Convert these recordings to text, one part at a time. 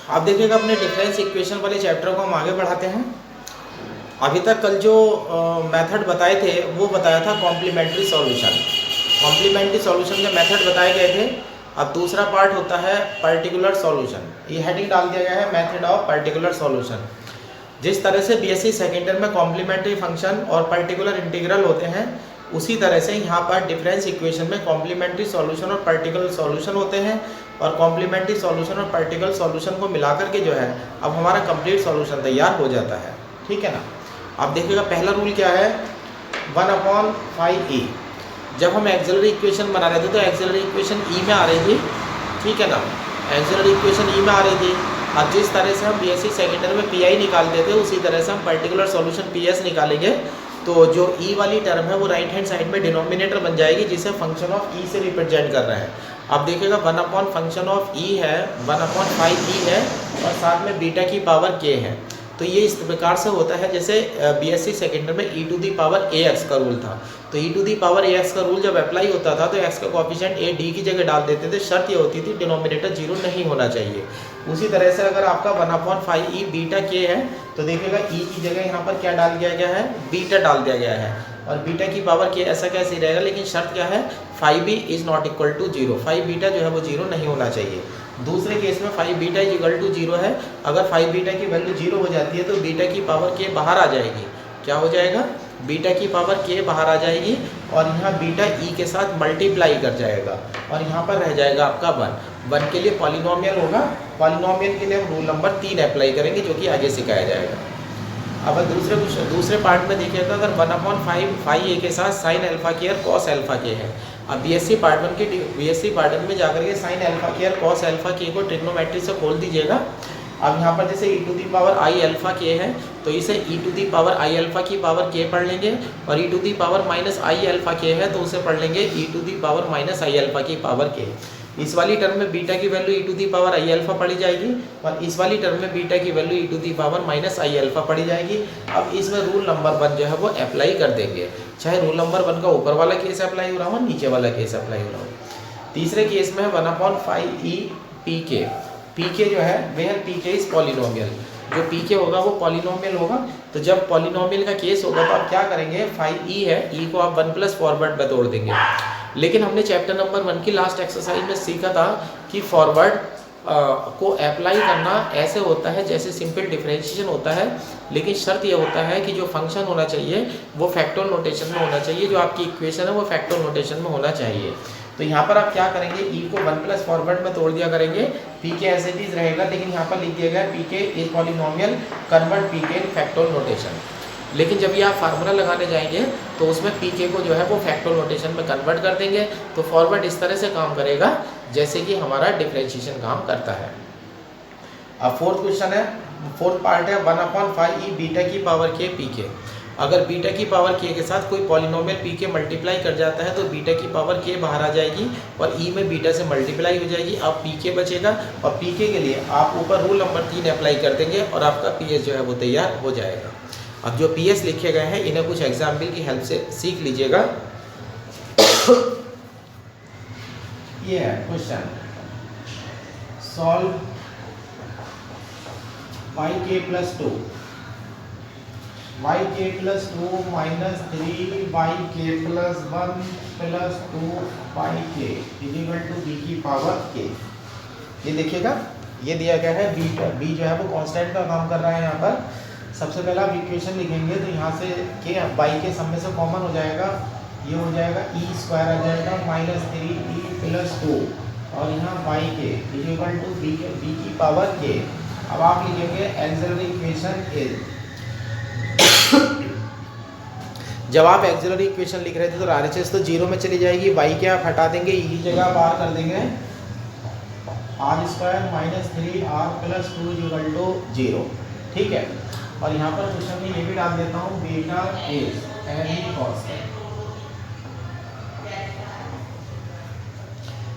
आप देखिएगा अपने डिफरेंस इक्वेशन वाले चैप्टर को हम आगे बढ़ाते हैं। अभी तक कल जो मेथड बताए थे वो बताया था कॉम्प्लीमेंट्री सॉल्यूशन। कॉम्प्लीमेंट्री सॉल्यूशन के मेथड बताए गए थे। अब दूसरा पार्ट होता है पर्टिकुलर सॉल्यूशन। ये हेडिंग डाल दिया गया है मेथड ऑफ पर्टिकुलर सॉल्यूशन। जिस तरह से बीएससी सेकेंड ईयर में कॉम्प्लीमेंट्री फंक्शन और पर्टिकुलर इंटीग्रल होते हैं, उसी तरह से यहाँ पर डिफरेंस इक्वेशन में कॉम्प्लीमेंट्री सॉल्यूशन और पर्टिकुलर सॉल्यूशन होते हैं। और कॉम्प्लीमेंट्री सॉल्यूशन और पर्टिकुलर सॉल्यूशन को मिलाकर के जो है अब हमारा कंप्लीट सॉल्यूशन तैयार हो जाता है। ठीक है ना। आप देखिएगा पहला रूल क्या है, 1/5e। जब हम एक्सिलरी इक्वेशन बना रहे थे तो एक्सिलरी इक्वेशन ई में आ रही थी। ठीक है ना, एक्सिलरी इक्वेशन ई में आ रही थी। अब जिस तरह से हम बीएससी सेकेंड ईयर में पीआई निकालते थे उसी तरह से हम पर्टिकुलर सॉल्यूशन पीएस निकालेंगे। तो जो ई वाली टर्म है वो राइट हैंड साइड में डिनोमिनेटर बन जाएगी, जिसे फंक्शन ऑफ ई से रिप्रेजेंट कर रहे हैं। आप देखिएगा 1 फंक्शन ऑफ ई है, 1/5e है और साथ में बीटा की पावर के है। तो ये इस प्रकार से होता है जैसे बीएससी सेकेंड में e⁴ax का रूल था। तो e⁴ax का रूल जब अप्लाई होता था तो x का कोएफिशिएंट a d की जगह डाल देते थे। शर्त ये होती थी डिनोमिनेटर 0 नहीं होना चाहिए। उसी तरह से अगर आपका 1/5e बीटा के है तो देखिएगा e की जगह यहाँ पर क्या डाल दिया गया है, बीटा डाल दिया गया है। और बीटा की पावर के ऐसा कैसे रहेगा, लेकिन शर्त क्या है, 5b is not equal to 0। 5 beta जो है वो 0 नहीं होना चाहिए। दूसरे केस में 5 बीटा इज इक्वल टू 0 है। अगर 5 बीटा की वैल्यू 0 हो जाती है तो बीटा की पावर के बाहर आ जाएगी। क्या हो जाएगा, बीटा की पावर के बाहर आ जाएगी और यहाँ बीटा ई के साथ मल्टीप्लाई कर जाएगा और यहाँ पर रह जाएगा आपका 1 के लिए पॉलिनोमियल होगा। पॉलिनोमियल के लिए हम रूल नंबर 3 अप्लाई करेंगे जो कि आगे सिखाया जाएगा। अब दूसरे पार्ट में देखिएगा, अगर 1/5 के साथ साइन अल्फा के और कॉस अल्फा के है। अब बीएससी पार्ट 1 में जाकर के साइन अल्फा के और कॉस अल्फा के को ट्रिग्नोमेट्री से खोल दीजिएगा। अब यहाँ पर जैसे e⁴i अल्फा के है तो इसे e⁴i अल्फा की पावर के पढ़ लेंगे और e⁻i अल्फा के है तो उसे पढ़ लेंगे e⁻i अल्फा की पावर के। इस वाली टर्म में बीटा की वैल्यू e⁻i अल्फा पढ़ी जाएगी और इस वाली टर्म में बीटा की वैल्यू e⁻i अल्फा पढ़ी जाएगी। अब इसमें रूल नंबर 1 जो है वो अप्लाई कर देंगे, चाहे रूल नंबर 1 का ऊपर वाला केस अप्लाई हो रहा हो, नीचे वाला केस अप्लाई हो रहा हो। तीसरे केस में 1/5e pk। pk जो है वेयर pk इज पॉलिनोमियल। जो pk होगा वो पॉलिनोमियल होगा। तो जब पॉलिनोमियल का केस होगा तो आप क्या करेंगे, 5e है, e को आप 1 प्लस फॉरवर्ड में तोड़ देंगे। लेकिन हमने चैप्टर नंबर 1 की लास्ट एक्सरसाइज में सीखा था कि फॉरवर्ड को अप्लाई करना ऐसे होता है जैसे सिंपल डिफरेंशिएशन होता है, लेकिन शर्त ये होता है कि जो फंक्शन होना चाहिए वो फैक्टोरियल नोटेशन में होना चाहिए, जो आपकी इक्वेशन है वो फैक्टोरियल नोटेशन में होना चाहिए। तो यहाँ पर आप क्या करेंगे, e को 1 प्लस फॉरवर्ड में तोड़ दिया करेंगे, pk एज इट इज रहेगा, लेकिन यहाँ पर लिख दिया गया pk is polynomial, convert pk in factorial notation. लेकिन जब ये आप फार्मूला लगाने जाएंगे तो उसमें pk को जो है वो फैक्टोरियल नोटेशन में कन्वर्ट कर देंगे। तो फॉरवर्ड इस तरह से काम करेगा जैसे कि हमारा डिफरेंशिएशन काम करता है। अब फोर्थ क्वेश्चन है, फोर्थ पार्ट है 1/5e बीटा की पावर के pk। अगर बीटा की पावर k के साथ कोई पॉलिनोमियल pk मल्टीप्लाई कर जाता है तो बीटा की पावर k बाहर आ जाएगी और e में बीटा से मल्टीप्लाई हो जाएगी। अब pk बचेगा और pk के लिए आप ऊपर रूल नंबर 3 अप्लाई कर देंगे और आपका ps जो है वो तैयार हो जाएगा। अब जो PS लिखे गए हैं इन्हें कुछ एग्जाम्पल की हेल्प से सीख लीजिएगा। ये है question, solve yk + 2 yk + 2 - 3 yk + 1 + 2 yk = b की पावर k। ये देखिएगा, ये दिया गया है b जो है वो कांस्टेंट का काम कर रहा है। यहाँ पर सबसे पहला आप इक्वेशन लिखेंगे तो यहाँ से k y के सब में से कॉमन हो जाएगा, ये हो जाएगा e² आ जाएगा -3e + 2 और यहाँ yk = b की पावर k। अब आप लिखेंगे एक्सिलरी इक्वेशन इज। जब आप एक्सिलरी इक्वेशन लिख रहे थे तो RHS तो 0 में चली जाएगी, y के आप हटा देंगे, e की जगह बाहर कर देंगे r² - 3r + 2 = 0। ठीक है, और यहाँ पर क्वेश्चन में ये भी डाल देता हूँ, बीटा इज एनी कांस्टेंट।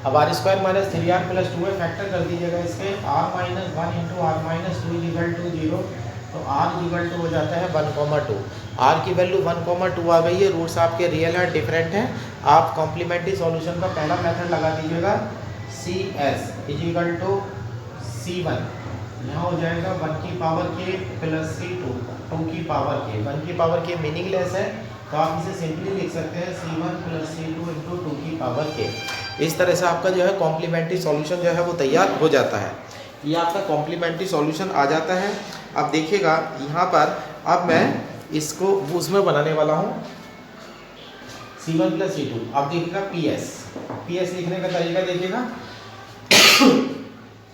अब r² - 3r + 2 है, फैक्टर कर दीजिएगा इसके, r - 1 × r - 2 = 0। तो r = हो जाता है 1,2। r की वैल्यू 1,2 आ गई है। रूट्स आपके रियल है, डिफरेंट है। आप कॉम्प्लीमेंट्री सॉल्यूशन का पहला मेथड लगा दीजिएगा, CS = C1 यहाँ हो जाएगा 1 की पावर के प्लस C2, 2 की पावर के। 1 की पावर के मीनिंगलेस है, तो आप इसे सिंपली लिख सकते हैं C1 प्लस C2 इंटू 2 की पावर के। इस तरह से आपका जो है कॉम्प्लीमेंट्री सॉल्यूशन जो है वो तैयार हो जाता है। ये आपका कॉम्प्लीमेंट्री सॉल्यूशन आ जाता है। अब देखिएगा यहाँ पर, अब मैं इसको उसमें बनाने वाला हूँ C1 प्लस C2। अब देखिएगा PS लिखने का तरीका देखिएगा।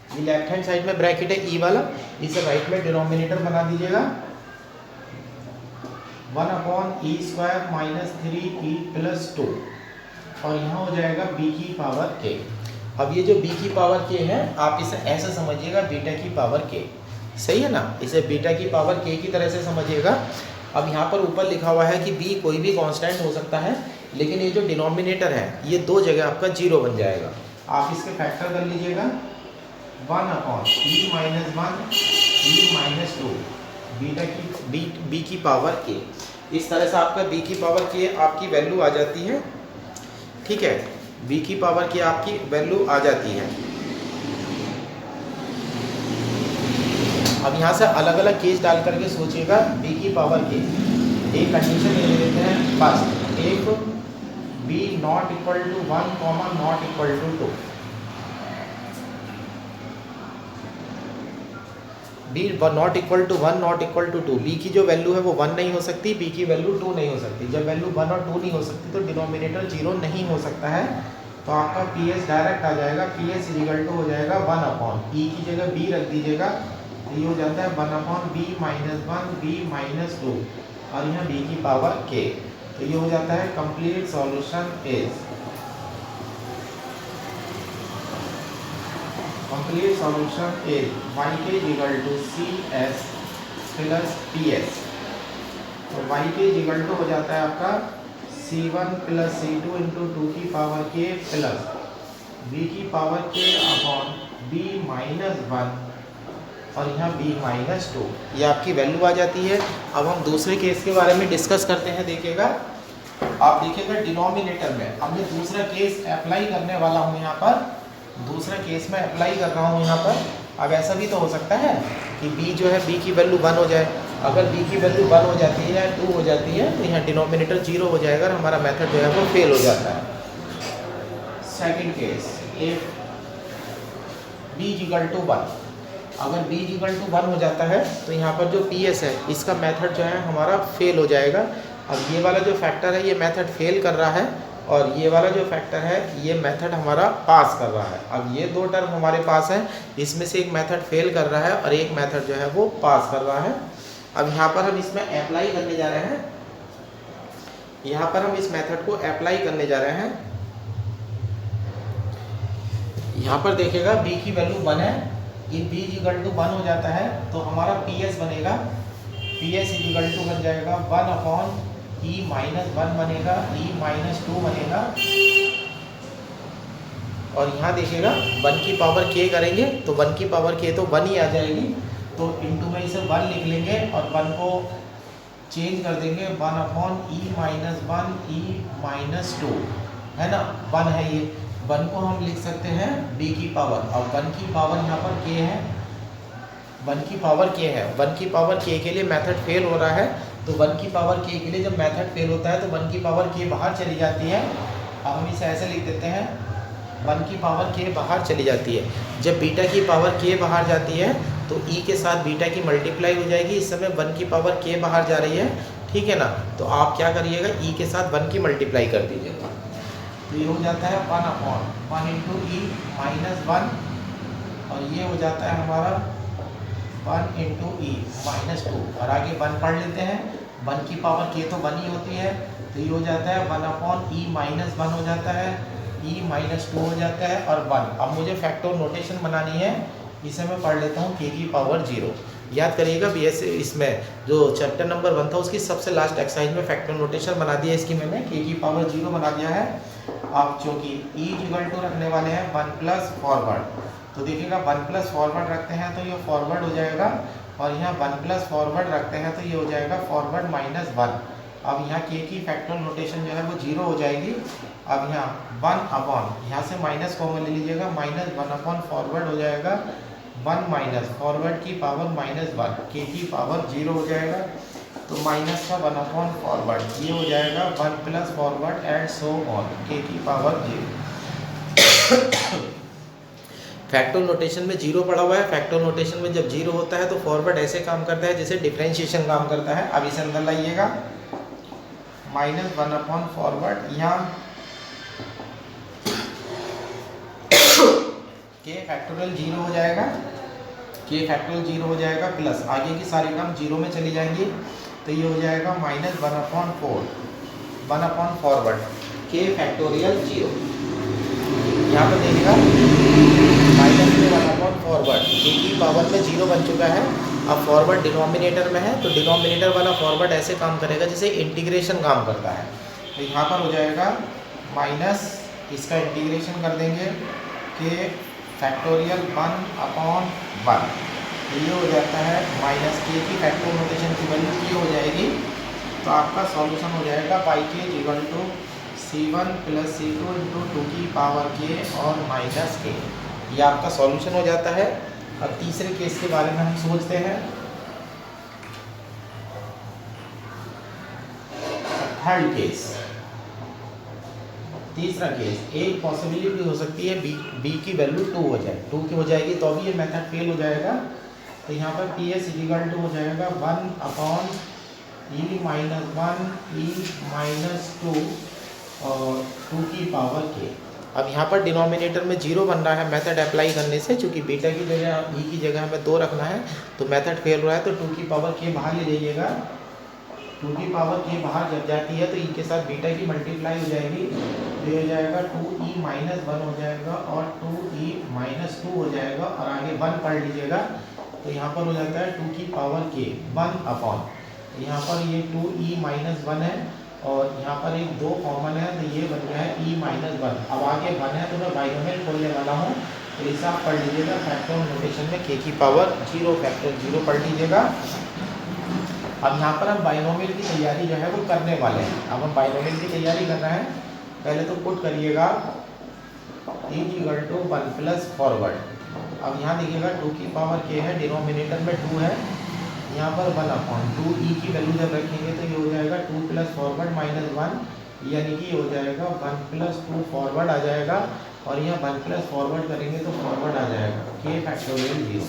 ये लेफ्ट हैंड साइड में ब्रैकेट है ई वाला, इसे राइट में डिनोमिनेटर बना दीजिएगा 1/e² माइनस 3e प्लस 2, और यहाँ हो जाएगा b की पावर k। अब ये जो b की पावर k है, आप इसे ऐसे समझिएगा बीटा की पावर k, सही है ना। इसे बीटा की पावर k की तरह से समझिएगा। अब यहाँ पर ऊपर लिखा हुआ है कि b कोई भी कांस्टेंट हो सकता है, लेकिन ये जो डिनोमिनेटर है ये दो जगह आपका 0 बन जाएगा। आप इसके फैक्टर कर लीजिएगा 1/e minus 1 e minus 2 beta की b की पावर k। इस तरह से आपका b की पावर k आपकी वैल्यू आ जाती है, ठीक है। b की पावर k आपकी वैल्यू आ जाती है। अब यहाँ से अलग अलग केस डाल करके सोचिएगा b की पावर k। एक कंडीशन ले लेते हैं फर्स्ट, एक b not equal to 1 comma not equal to 2। b not equal to 1 not equal to 2। b की जो वैल्यू है वो 1 नहीं हो सकती, b की वैल्यू 2 नहीं हो सकती। जब वैल्यू 1 और 2 नहीं हो सकती तो डिनोमिनेटर 0 नहीं हो सकता है। तो आपका PS डायरेक्ट आ जाएगा, PS इक्वल टू हो जाएगा 1/e की जगह b रख दीजिएगा, ये हो जाता है 1/b माइनस 1 b माइनस 2, और यहाँ b की पावर k। तो ये हो जाता है complete solution is, complete solution is yk equal to CS plus PS। तो yk equal to हो जाता है आपका C1 प्लस C2 इंटू 2 की पावर k प्लस b की power k upon b minus 1, और यहाँ b माइनस 2। ये आपकी वैल्यू आ जाती है। अब हम दूसरे केस के बारे में डिस्कस करते हैं। देखिएगा, आप देखिएगा डिनोमिनेटर में अब मैं दूसरा केस अप्लाई करने वाला हूँ। यहाँ पर दूसरा केस में अप्लाई कर रहा हूँ यहाँ पर। अब ऐसा भी तो हो सकता है कि b जो है b की वैल्यू 1 हो जाए। अगर b की वैल्यू 1 हो जाती है या 2 हो जाती है तो यहाँ डिनोमिनेटर 0 हो जाएगा और हमारा मेथड जो है वो फेल हो जाता है। Second case, if b equal to 1, अगर b इक्वल टू 1 हो जाता है तो यहाँ पर जो PS है इसका मेथड जो है हमारा फेल हो जाएगा। अब ये वाला जो फैक्टर है ये मेथड फेल कर रहा है, और ये वाला जो फैक्टर है ये मेथड हमारा पास कर रहा है। अब ये दो टर्म हमारे पास है, इसमें से एक मेथड फेल कर रहा है और एक मेथड जो है वो पास कर रहा है। अब यहाँ पर हम इसमें अप्लाई करने जा रहे हैं, यहाँ पर हम इस मेथड को अप्लाई करने जा रहे हैं। यहाँ पर देखिएगा b की वैल्यू 1 है, ये b इक्वल टू 1 हो जाता है तो हमारा PS बनेगा, PS इक्वल टू बन जाएगा 1/e माइनस 1 बनेगा, e माइनस 2 बनेगा, और यहाँ देखिएगा 1 की पावर k करेंगे तो 1 की पावर k तो 1 ही आ जाएगी। तो इंटू में इसे 1 लिख लेंगे और 1 को चेंज कर देंगे 1/e माइनस 1 e माइनस 2, है ना। 1 है ये, 1 को हम लिख सकते हैं b की पावर। अब 1 की पावर यहाँ पर k है, 1 की पावर k है। 1 की पावर k के लिए मेथड फेल हो रहा है, तो 1 की पावर k के लिए जब मेथड फेल होता है तो 1 की पावर k बाहर चली जाती है। अब हम इसे ऐसे लिख देते हैं 1 की पावर k बाहर चली जाती है। जब बीटा की पावर k बाहर जाती है तो e के साथ बीटा की मल्टीप्लाई हो जाएगी। इस समय 1 की पावर k बाहर जा रही है, ठीक है ना। तो आप क्या करिएगा, e के साथ 1 की मल्टीप्लाई कर दीजिएगा, तो ये हो जाता है 1/1 इंटू e माइनस 1, और ये हो जाता है हमारा 1 इंटू ई माइनस 2, और आगे 1 पढ़ लेते हैं। 1 की पावर k तो 1 ही होती है, तो ये हो जाता है 1/e माइनस 1 हो जाता है, e माइनस 2 हो जाता है, और 1। अब मुझे फैक्टर नोटेशन बनानी है, इसे मैं पढ़ लेता हूँ k की पावर 0। याद करिएगा BS इसमें जो चैप्टर नंबर 1 था उसकी सबसे लास्ट एक्सरसाइज में फैक्टर नोटेशन बना दिया। इसकी मैंने k की पावर 0 बना दिया है। आप चूँकि e इक्वल टू रखने वाले हैं 1 प्लस फॉरवर्ड, तो देखिएगा 1 प्लस फॉरवर्ड रखते हैं तो ये फॉरवर्ड हो जाएगा, और यहाँ 1 प्लस फॉरवर्ड रखते हैं तो ये हो जाएगा फॉरवर्ड माइनस 1। अब यहाँ k की फैक्टर नोटेशन जो है वो 0 हो जाएगी। अब यहाँ 1/, यहाँ से माइनस कॉमन ले लीजिएगा, -1/फॉरवर्ड हो जाएगा वन माइनस फॉरवर्ड की पावर -1 के की पावर 0 हो जाएगा। तो माइनस का 1 फॉरवर्ड ये हो जाएगा 1 plus forward and so on के की पावर 0। फैक्टोरियल नोटेशन में 0 पड़ा हुआ है। फैक्टोरियल नोटेशन में जब 0 होता है तो फॉरवर्ड ऐसे काम करता है जैसे डिफरेंशिएशन काम करता है। अब इसे अंदर लाइएगा, -1 फॉरवर्ड, यहाँ के फैक्टोरियल 0 हो जाएगा, के फैक्टोरियल 0 हो जाएगा, प्लस आगे की सारी टर्म 0 में चली जाएंगी। तो ये हो जाएगा -1/4 1 फॉरवर्ड के फैक्टोरियल 0। यहाँ पर देखिएगा -1 फॉरवर्ड के की पावर में 0 बन चुका है। अब फॉरवर्ड डिनोमिनेटर में है तो डिनोमिनेटर वाला फॉरवर्ड ऐसे काम करेगा जैसे इंटीग्रेशन काम करता है। तो यहाँ पर हो जाएगा माइनस, इसका इंटीग्रेशन कर देंगे के फैक्टोरियल 1/1, ये हो जाता है माइनस के की फैक्टोरियल नोटेशन की वैल्यू की हो जाएगी। तो आपका सॉल्यूशन हो जाएगा पाई के इक्वल टू C1 + C2 × 2 की पावर के और माइनस के। ये आपका सॉल्यूशन हो जाता है। अब तीसरे केस के बारे में हम सोचते हैं। थर्ड केस, तीसरा केस, एक पॉसिबिलिटी हो सकती है बी की वैल्यू 2 हो जाए, 2 की हो जाएगी तो अभी ये मेथड फेल हो जाएगा। तो यहाँ पर PS = हो जाएगा 1/e - 1 e - 2 और 2 की पावर के। अब यहाँ पर डिनोमिनेटर में 0 बन रहा है मेथड अप्लाई करने से, चूँकि बीटा की जगह ई की जगह हमें 2 रखना है तो मेथड फेल रहा है। तो 2 की पावर के बाहर ले जाइएगा। 2 की पावर के बाहर जब जाती है तो ई के साथ बीटा की मल्टीप्लाई हो जाएगी। तो हो जाएगा 2e - 1 हो जाएगा और 2e - 2 हो जाएगा और आगे 1 पढ़ लीजिएगा। तो यहाँ पर हो जाता है 2 की पावर के 1/, यहाँ पर ये 2e - 1 है और यहाँ पर एक 2 कॉमन है तो ये बन गया है e - 1। अब आगे 1 है तो मैं बाइनोमियल खोलने वाला हूँ। तो इसे आप पढ़ लीजिएगा फैक्टोरियल नोटेशन में k की पावर 0 फैक्टोरियल 0 पढ़ लीजिएगा। अब यहाँ पर हम बाइनोमियल की तैयारी जो है वो करने वाले हैं। अब हम बाइनोमियल की तैयारी कर रहे हैं। पहले तो पुट करिएगा e = 1 प्लस फॉरवर्ड। अब यहाँ देखिएगा 2 की पावर k है, डिनोमिनेटर में 2 है, यहाँ पर 1/2 e की वैल्यू जब रखेंगे तो ये हो जाएगा 2 प्लस फॉरवर्ड -1, यानी कि हो जाएगा 1 + 2 फॉरवर्ड आ जाएगा और यहाँ 1 प्लस फॉरवर्ड करेंगे तो फॉरवर्ड आ जाएगा k फैक्टोरियल 0।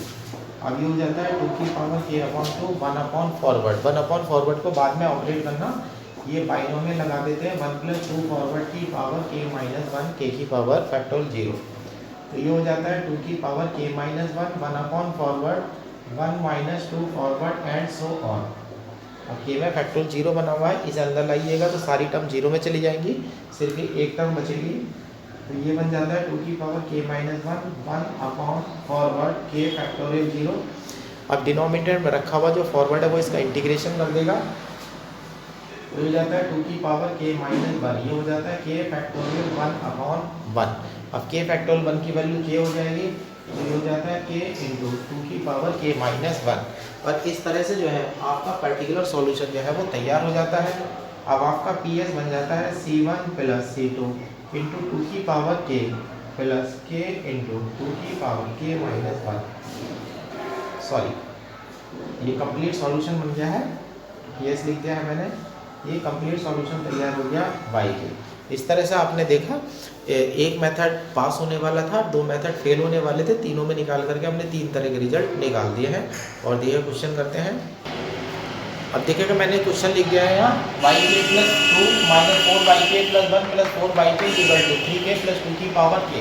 अब ये हो जाता है 2 की पावर k/2 1 फॉरवर्ड। 1 फॉरवर्ड को बाद में ऑपरेट करना, ये बाइनोमियल लगा देते हैं 1 + 2 फॉरवर्ड की पावर k - 1 k की पावर फैक्टोरियल 0। तो ये हो जाता है 2 की power k - 1 1 forward 1 - 2 forward and so on. अब k में फैक्टोरियल 0 बना हुआ है, इसे अंदर लाइएगा तो सारी टर्म 0 में चली जाएंगी, सिर्फ एक टर्म बचेगी। तो ये बन जाता है 2 की power k - 1 1 forward k factorial 0। अब डिनोमिनेटर में रखा हुआ जो फॉरवर्ड है वो इसका इंटीग्रेशन कर देगा। तो हो जाता है 2 की पावर k - 1, ये हो जाता है k फैक्टोरियल 1/1। अब k फैक्टोरियल 1 की वैल्यू k हो जाएगी, तो ये हो जाता है k × 2 की पावर k - 1। और इस तरह से जो है आपका पर्टिकुलर सॉल्यूशन जो है वो तैयार हो जाता है। अब आपका PS बन जाता है C1 + C2 × 2 की पावर k प्लस k × 2 की पावर k - 1। सॉरी, ये कंप्लीट सॉल्यूशन बन गया है, PS लिख दिया है मैंने। ये कंप्लीट सॉल्यूशन तैयार हो गया y के। इस तरह से आपने देखा एक मेथड पास होने वाला था, 2 मेथड फेल होने वाले थे, तीनों में निकाल करके हमने 3 तरह के रिजल्ट निकाल दिए हैं। और दिए क्वेश्चन करते हैं। अब देखिएगा मैंने क्वेश्चन लिख दिया है यहाँ yk + 2 - 4yk + 1 + 4yk = 3k + 2 की पावर k।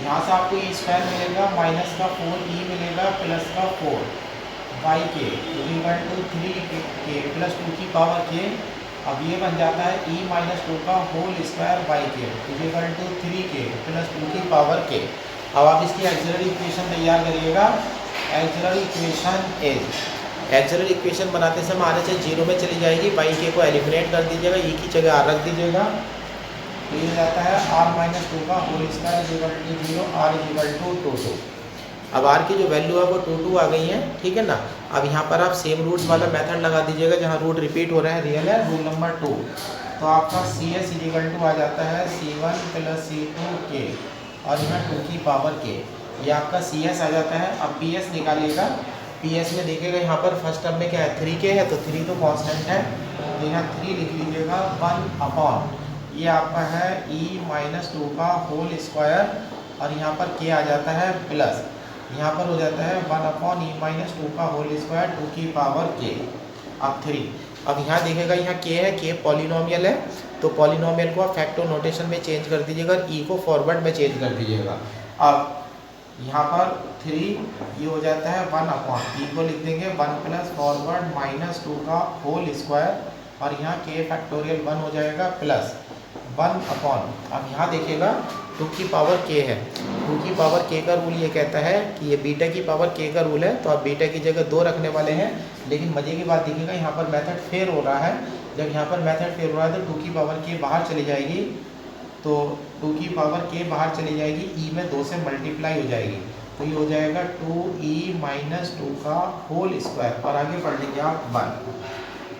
यहाँ से आपको e² मिलेगा, माइनस का 4e मिलेगा, प्लस का 4yk = 3k + 2 की पावर k। अब ये बन जाता है e - 2 का होल स्क्वायर yk = 3k + 2 की पावर k। अब आप इसकी एक्सिलरी इक्वेशन तैयार करिएगा। एक्सिलरी इक्वेशन एक्सिलरी इक्वेशन बनाते समय आने से 0 में चली जाएगी, yk को एलिमिनेट कर दीजिएगा, e की जगह r रख दीजिएगा। तो ये जाता है r - 2 का होल स्क्वायर = 0, r = 2। अब r की जो वैल्यू है वो 2 आ गई है, ठीक है ना। अब यहाँ पर आप सेम रूट्स वाला मेथड लगा दीजिएगा, जहाँ रूट रिपीट हो रहे हैं, रियल है, रूल नंबर 2। तो आपका CS = आ जाता है C1 + C2k और यहाँ 2 की पावर k। ये आपका सी एस आ जाता है। अब पी एस निकालिएगा, पी एस में देखिएगा यहाँ पर फर्स्ट टर्म में क्या है 3k है, तो 3 तो कांस्टेंट है, तो यहाँ 3 लिख लीजिएगा 1 अपॉन ये आपका है e-2 का होल स्क्वायर, और यहाँ पर k आ जाता है प्लस, यहाँ पर हो जाता है 1 अपॉन e-2 का होल स्क्वायर 2 की पावर k। अब 3, अब यहाँ देखिएगा यहाँ k है, k पॉलिनोमियल है, तो पॉलिनोमियल को आप फैक्टर नोटेशन में चेंज कर दीजिएगा, e को फॉरवर्ड में चेंज कर दीजिएगा। अब यहाँ पर 3 ये हो जाता है 1 अपॉन ई को लिख देंगे 1 प्लस फॉरवर्ड -2 का होल स्क्वायर, और यहाँ k फैक्टोरियल 1 हो जाएगा प्लस 1 अपॉन, अब यहाँ देखिएगा 2 की पावर k है, 2 की पावर k का रूल ये कहता है कि ये बीटा की पावर k का रूल है, तो आप बीटा की जगह 2 रखने वाले हैं। लेकिन मज़े की बात देखिएगा यहाँ पर मेथड फेल हो रहा है, जब यहाँ पर मेथड फेल हो रहा है तो 2 की पावर k बाहर चली जाएगी, तो 2 की पावर k बाहर चली जाएगी, e में 2 से मल्टीप्लाई हो जाएगी, तो ये हो जाएगा 2e-2 का होल स्क्वायर, और आगे पढ़ लेंगे आप 1।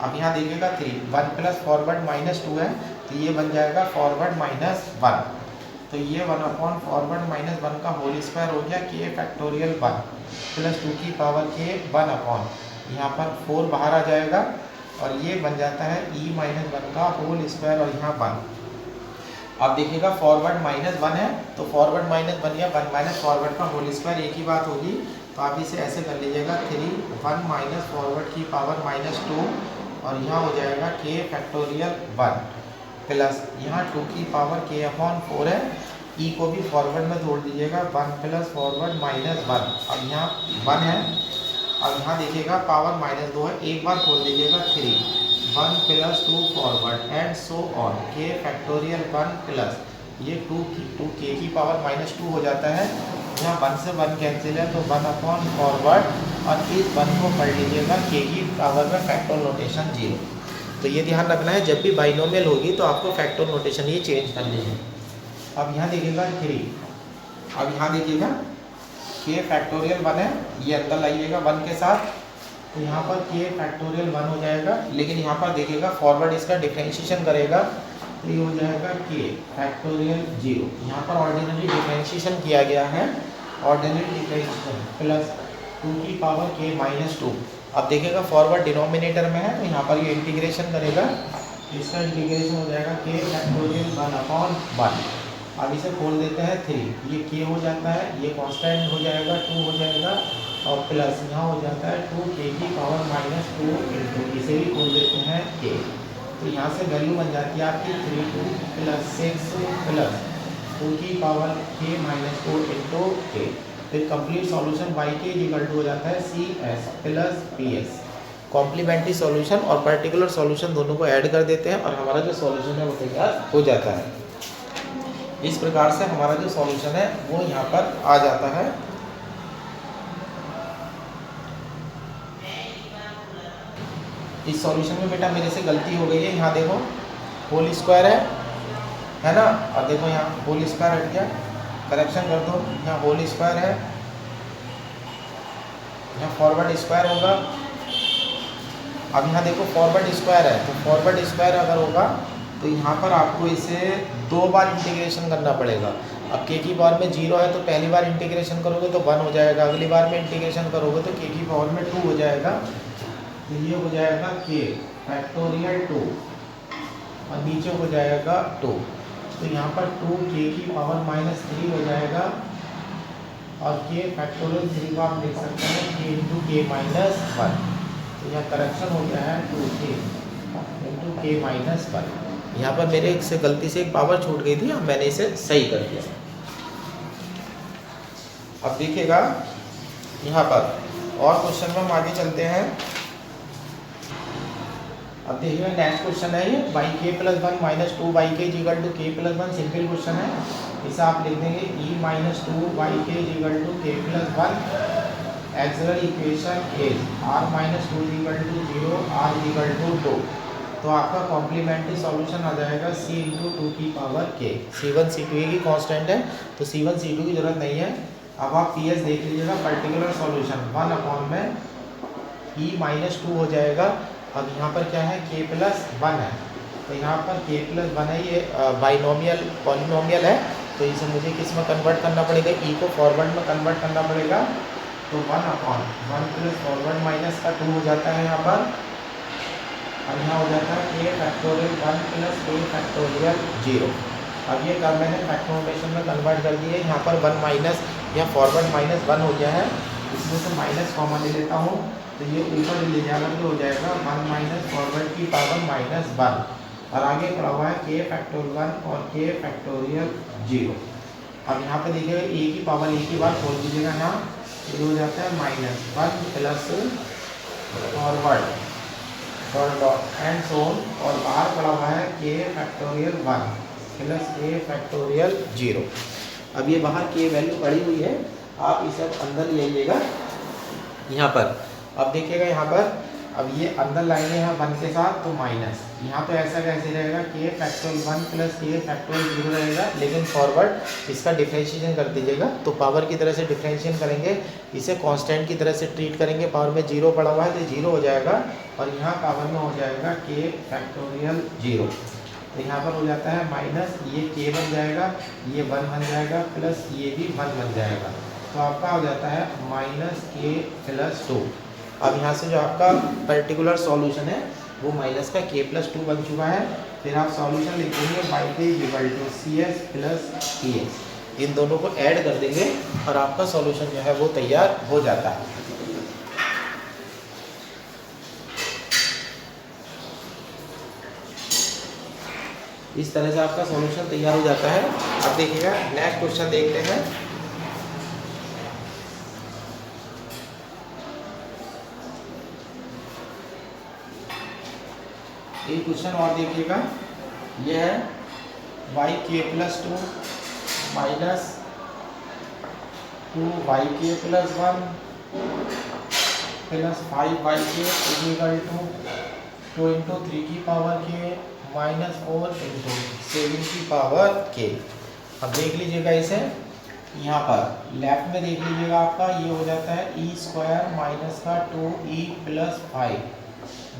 अब यहाँ देखिएगा 3 1 प्लस फॉरवर्ड -2 है, तो ये बन जाएगा फॉरवर्ड -1, तो ये 1 अपॉन फॉरवर्ड -1 का होल स्क्वायर हो गया k फैक्टोरियल 1 प्लस 2 की पावर k 1 अपॉन, यहाँ पर 4 बाहर आ जाएगा, और ये बन जाता है e-1 का होल स्क्वायर, और यहाँ 1। अब देखिएगा फॉरवर्ड -1 है, तो फॉरवर्ड -1 या 1 माइनस फॉरवर्ड का होल स्क्वायर एक ही बात होगी, तो आप इसे ऐसे कर लीजिएगा 3 1 माइनस फॉरवर्ड की पावर -2, और यहाँ हो जाएगा k फैक्टोरियल 1 प्लस यहाँ 2 की पावर k अपॉन 4 है, e को भी फॉरवर्ड में जोड़ दीजिएगा 1 प्लस फॉरवर्ड -1, अब यहाँ 1 है, अब यहाँ देखिएगा पावर -2 है, एक बार खोल दीजिएगा 3 1 plus 2 forward and so on k factorial 1 plus ये 2 k की पावर -2 हो जाता है, यहाँ 1 से 1 कैंसिल है, तो 1 अपॉन फॉरवर्ड, और इस 1 को पढ़ लीजिएगा k की पावर में फैक्टर नोटेशन 0। तो ये ध्यान रखना है, जब भी बाइनोमियल होगी तो आपको फैक्टर नोटेशन ही चेंज करनी है। अब यहाँ देखिएगा 3, अब यहाँ देखिएगा k फैक्टोरियल 1 है, ये अंदर लाइएगा 1 के साथ, तो यहाँ पर k फैक्टोरियल 1 हो जाएगा, लेकिन यहाँ पर देखिएगा फॉरवर्ड इसका डिफरेंशिएशन करेगा, तो ये हो जाएगा k फैक्टोरियल 0, यहाँ पर ऑर्डिनरी डिफरेंशिएशन किया गया है, ऑर्डिनरी डिफरेंशिएशन प्लस 2 की पावर k -2। अब देखिएगा फॉरवर्ड डिनोमिनेटर में है, तो यहाँ पर ये इंटीग्रेशन करेगा, इसका इंटीग्रेशन हो जाएगा k फैक्टोरियल 1 अपॉन 1। अब इसे खोल देते हैं 3, ये k हो जाता है, ये कांस्टेंट हो जाएगा 2 हो जाएगा, और प्लस यहाँ हो जाता है 2k की पावर -2 इंटू, इसे भी खोल देते हैं k, तो यहाँ से वैल्यू बन जाती है आपकी 3 प्लस 6 प्लस 2 की पावर k -4 इंटू k। फिर कंप्लीट सॉल्यूशन y के हो जाता है cs plus ps। Complementary solution और पर्टिकुलर सॉल्यूशन दोनों को ऐड कर देते हैं, और हमारा जो सॉल्यूशन है वो तैयार हो जाता है। इस प्रकार से हमारा जो सॉल्यूशन है वो यहाँ पर आ जाता है। इस सॉल्यूशन में बेटा मेरे से गलती हो गई है, यहाँ देखो होल स्क्वायर है ना, और देखो यहाँ होल स्क्वायर हट गया, करेक्शन कर दो, यहाँ होल स्क्वायर है, यहाँ फॉरवर्ड स्क्वायर होगा। अब यहाँ देखो फॉरवर्ड स्क्वायर है, तो फॉरवर्ड स्क्वायर अगर होगा तो यहाँ पर आपको इसे 2 बार इंटीग्रेशन करना पड़ेगा। अब k की पावर में 0 है, तो पहली बार इंटीग्रेशन करोगे तो 1 हो जाएगा, अगली बार में इंटीग्रेशन करोगे तो k की पावर में 2 हो जाएगा, तो ये हो जाएगा k फैक्टोरियल 2, और नीचे हो जाएगा 2, तो यहाँ पर 2k की पावर -3 हो जाएगा, और k फैक्टोरियल 3 को आप लिख सकते हैं k इंटू k -1, तो यहाँ करेक्शन हो गया है 2k इंटू k -1। यहाँ पर मेरे से गलती से एक पावर छूट गई थी, अब मैंने इसे सही कर दिया। अब देखिएगा यहाँ पर और क्वेश्चन में हम आगे चलते हैं। अब देखिएगा नेक्स्ट क्वेश्चन है ये yk plus 1 minus 2yk equal to k plus 1, simple question है। इसे आप लिख देंगे e-2yk equal to k plus 1। Auxiliary equation is r minus 2 equal to 0, r equal to 2। तो आपका कॉम्प्लीमेंट्री सॉल्यूशन आ जाएगा c इंटू 2 की पावर k। c1 c2 की कांस्टेंट है, तो c1 c2 की जरूरत नहीं है। अब आप ps देख लीजिएगा, पर्टिकुलर सॉल्यूशन 1 अपॉन में e-2 हो जाएगा। अब यहाँ पर क्या है k प्लस 1 है, तो यहाँ पर k प्लस 1 है, ये बाइनोमियल पॉलिनोमियल है, तो इसे मुझे किस में कन्वर्ट करना पड़ेगा, ई को फॉरवर्ड में कन्वर्ट करना पड़ेगा। तो 1/1 प्लस फॉरवर्ड माइनस का 2 हो जाता है यहाँ पर, और यहाँ हो जाता है a factorial 1 plus a factorial 0। अब ये काम मैंने फैक्टोरिएशन में कन्वर्ट कर दिया। यहाँ पर 1 माइनस या फॉरवर्ड माइनस 1 हो गया है, इसमें से माइनस कॉमन ले लेता हूँ, तो ये ऊपर ले जाकर के हो जाएगा 1 माइनस फॉरवर्ड की पावर -1, और आगे पड़ा हुआ है k फैक्टोरियल 1 और k फैक्टोरियल 0। अब यहाँ पे देखिएगा a की पावर एक ही बार खोल दीजिएगा, यहाँ ये हो जाता है -1 प्लस फॉरवर्ड एंड सोन, और बाहर पड़ा हुआ है k factorial 1 plus a factorial 0। अब ये बाहर k वैल्यू पड़ी हुई है, आप इसे अंदर ले आइएगा यहाँ पर। अब देखिएगा यहाँ पर, अब ये अंदर लाएंगे यहाँ 1 के साथ तो माइनस, यहाँ तो ऐसा कैसे रहेगा k factorial 1 plus k factorial 0 रहेगा, लेकिन फॉरवर्ड इसका डिफरेंशिएशन कर दीजिएगा। तो पावर की तरह से डिफरेंशिएशन करेंगे, इसे कांस्टेंट की तरह से ट्रीट करेंगे। पावर में 0 पड़ा हुआ है तो 0 हो जाएगा, और यहाँ पावर में हो जाएगा k फैक्टोरियल 0। तो यहाँ पर हो जाता है माइनस, ये k बन जाएगा, ये 1 बन जाएगा, प्लस ये भी 1 बन जाएगा, तो आपका हो जाता है -k प्लस 2। अब यहाँ से जो आपका पर्टिकुलर सॉल्यूशन है वो माइनस का k प्लस 2 बन चुका है। फिर आप सॉल्यूशन लिखेंगे y CS प्लस PS, इन दोनों को ऐड कर देंगे और आपका सॉल्यूशन जो है वो तैयार हो जाता है। इस तरह से आपका सॉल्यूशन तैयार हो जाता है। अब देखिएगा नेक्स्ट क्वेश्चन देखते हैं। एक क्वेश्चन और देखिएगा, यह है yk plus 2 minus 2yk plus 1 plus 5yk equal to 2 into 3 की पावर k माइनस 4 इंटू 7 की पावर k। अब देख लीजिएगा इसे, यहाँ पर लेफ्ट में देख लीजिएगा आपका ये हो जाता है e स्क्वायर माइनस का 2e प्लस 5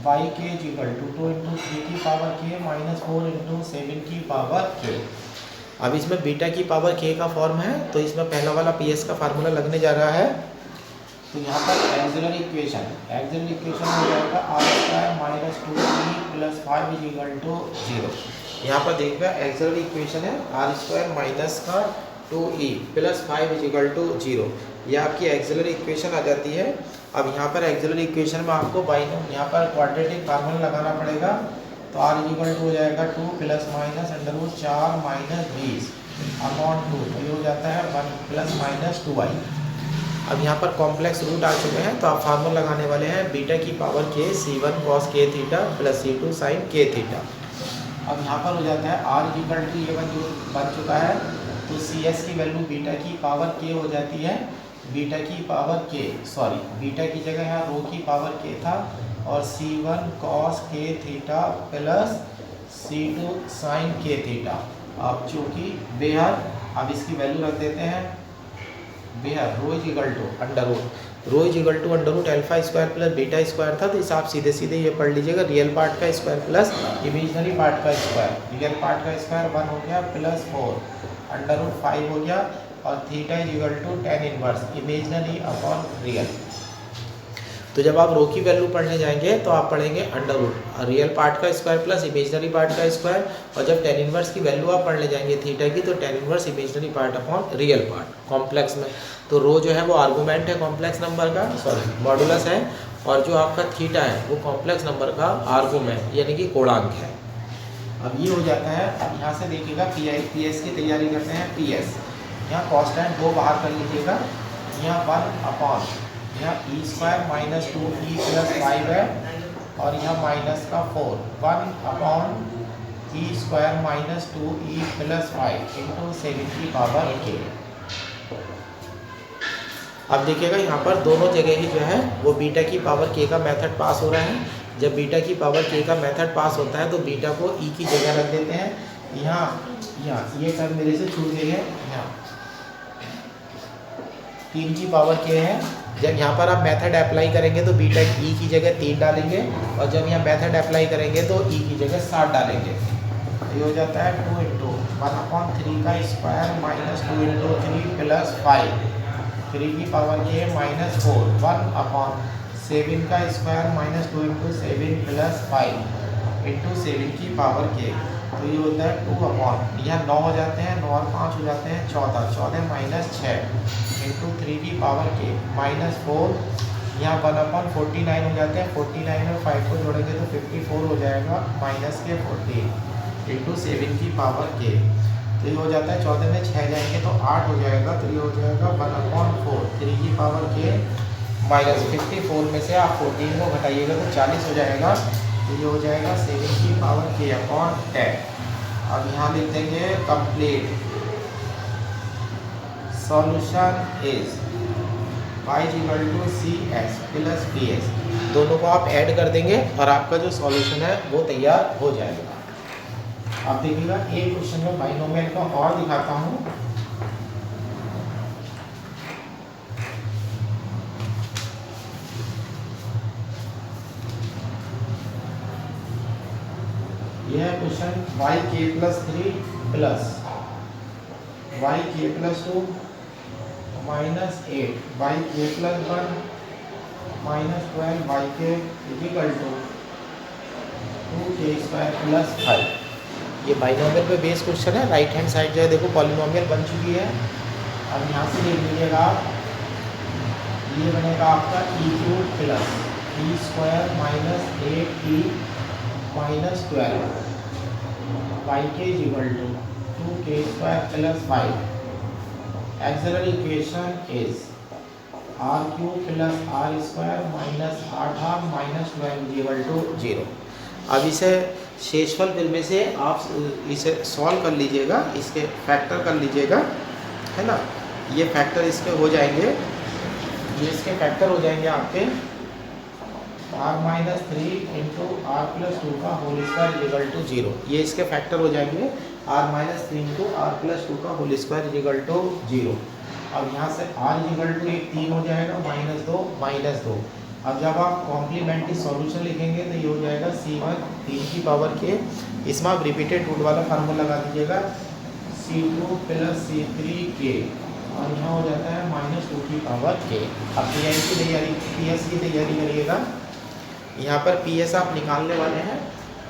वाई के इक्वल टू 2 इंटू 3 की पावर k माइनस 4 इंटू 7 की पावर k। अब इसमें बीटा की पावर k का फॉर्म है, तो इसमें पहला वाला PS का फार्मूला लगने जा रहा है। तो यहाँ पर एक्सिलरी इक्वेशन हो जाएगा r square minus 2e plus 5 equal to 0। यहाँ पर देखिएगा एक्सिलरी इक्वेशन है r स्क्वायर माइनस का 2e प्लस 5 इक्वल टू 0, यह आपकी एक्सिलरी इक्वेशन आ जाती है। अब यहाँ पर एक्सिलरी इक्वेशन में आपको यहाँ पर क्वाड्रेटिक फार्मूला लगाना पड़ेगा। तो r इक्वल टू हो जाएगा 2 plus minus under root 4 minus 20 upon 2, तो ये हो जाता है 1 प्लस माइनस 2i। अब यहाँ पर कॉम्प्लेक्स रूट आ चुके हैं, तो आप फार्मूला लगाने वाले हैं बीटा की power k c1 cos k theta plus c2 sin k theta. अब यहाँ पर हो जाता है r इक्वल टू ये बन चुका है, तो cs की वैल्यू बीटा की पावर k हो जाती है, बीटा की पावर k, सॉरी बीटा की जगह यहाँ रो की पावर k था, और c1 cos k theta plus c2 sin k theta. अब चूँकि बेहद, अब इसकी वैल्यू रख देते हैं बेहद rho is equal to under root alpha square plus beta square था, तो इस आप सीधे सीधे ये पढ़ लीजिएगा रियल पार्ट का स्क्वायर प्लस इमेजिनरी पार्ट का स्क्वायर। रियल पार्ट का स्क्वायर 1 हो गया प्लस 4 अंडर रूट 5 हो गया, और theta is equal to tan inverse imaginary upon real. तो जब आप रो की वैल्यू पढ़ने जाएंगे तो आप पढ़ेंगे अंडर रूट रियल पार्ट का स्क्वायर प्लस इमेजिनरी पार्ट का स्क्वायर, और जब tan इनवर्स की वैल्यू आप पढ़ने जाएंगे थीटा की, तो tan inverse imaginary part upon real part complex में। तो रो जो है वो आर्गूमेंट है कॉम्प्लेक्स नंबर का, सॉरी मॉडुलस है, और जो आपका थीटा है वो कॉम्प्लेक्स नंबर का आर्गूमेंट यानी कि कोणांक है। अब ये हो जाता है। अब यहाँ से देखिएगा PS की तैयारी करते हैं। PS यहाँ कॉन्स्टेंट 2 बाहर कर लीजिएगा, यहाँ 1 अपॉन यहाँ ई स्क्वायर माइनस 2e प्लस 5 है, और यहाँ माइनस का 4 1 upon e square minus 2e plus 5 into 7 की पावर k। अब देखिएगा यहाँ पर दोनों जगह ही जो है वो बीटा की पावर k का मेथड पास हो रहा है। जब बीटा की पावर k का मेथड पास होता है तो बीटा को e की जगह रख देते हैं। यहाँ ये टर्म मेरे से छूट गई है, यहाँ 3 की पावर k है। जब यहाँ पर आप मेथड अप्लाई करेंगे तो बीटा e की जगह 3 डालेंगे, और जब यहाँ मेथड अप्लाई करेंगे तो e की जगह 7 डालेंगे। ये हो जाता है 2 इंटू 1/3 का स्क्वायर माइनस 2 इंटू 3 प्लस 5, 3 की पावर के माइनस 4, 1/7 का square minus 2 into 7 plus 5 into 7 की पावर के, तो ये होता है 2 यहाँ 9 हो जाते हैं, 9 और 5 हो जाते हैं 14, 14 माइनस 6 इंटू 3 की पावर के माइनस 4, यहाँ 1/49 हो जाते हैं, 49 में 5 को जोड़ेंगे तो 54 हो जाएगा माइनस के 14 इंटू 7 की पावर के, तो ये हो जाता है 14 में 6 जाएंगे तो 8 हो जाएगा, तो ये हो जाएगा 1/4 3 की पावर के माइनस 54 में से आप 14 को घटाइएगा तो 40 हो जाएगा, तो ये हो जाएगा 7 की पावर के अपॉन 10। अब यहाँ लिख देंगे complete solution is y = CS plus PS, दोनों को आप ऐड कर देंगे और आपका जो सॉल्यूशन है वो तैयार हो जाएगा। अब देखिएगा एक क्वेश्चन में बाइनोमियल का और दिखाता हूँ। यह है question yk+3 plus yk+2 minus 8 yk+1 minus 12 yk = 2k² plus 5। ये बाइनोमियल पे बेस क्वेश्चन है। राइट हैंड साइड जो है देखो पॉलिनोमियल बन चुकी है। अब यहाँ से देख लीजिएगा आप, ये बनेगा आपका e³ plus e² minus 8e minus 12 yk = 2k² plus 5। Axillary equation is r³ plus r² minus 8r minus 12 = 0। अब इसे शेषफल फिल्म से आप इसे सॉल्व कर लीजिएगा, इसके फैक्टर कर लीजिएगा, है ना। ये फैक्टर इसके हो जाएंगे, ये इसके फैक्टर हो जाएंगे आपके r-3 इंटू r+2 का होल स्क्वायर = 0। ये इसके फैक्टर हो जाएंगे r-3 इंटू r+2 का होल स्क्वायर = 0। अब यहाँ से r = 3 हो जाएगा, -2 अब जब आप कॉम्प्लीमेंट्री सॉल्यूशन लिखेंगे तो ये हो जाएगा C1 3 की पावर के, इसमें आप रिपीटेड रूट वाला फार्मूला लगा दीजिएगा C2 प्लस C3 के, और यहाँ हो जाता है -2 की पावर के। अब PS की तैयारी करिएगा। यहाँ पर PS आप निकालने वाले हैं,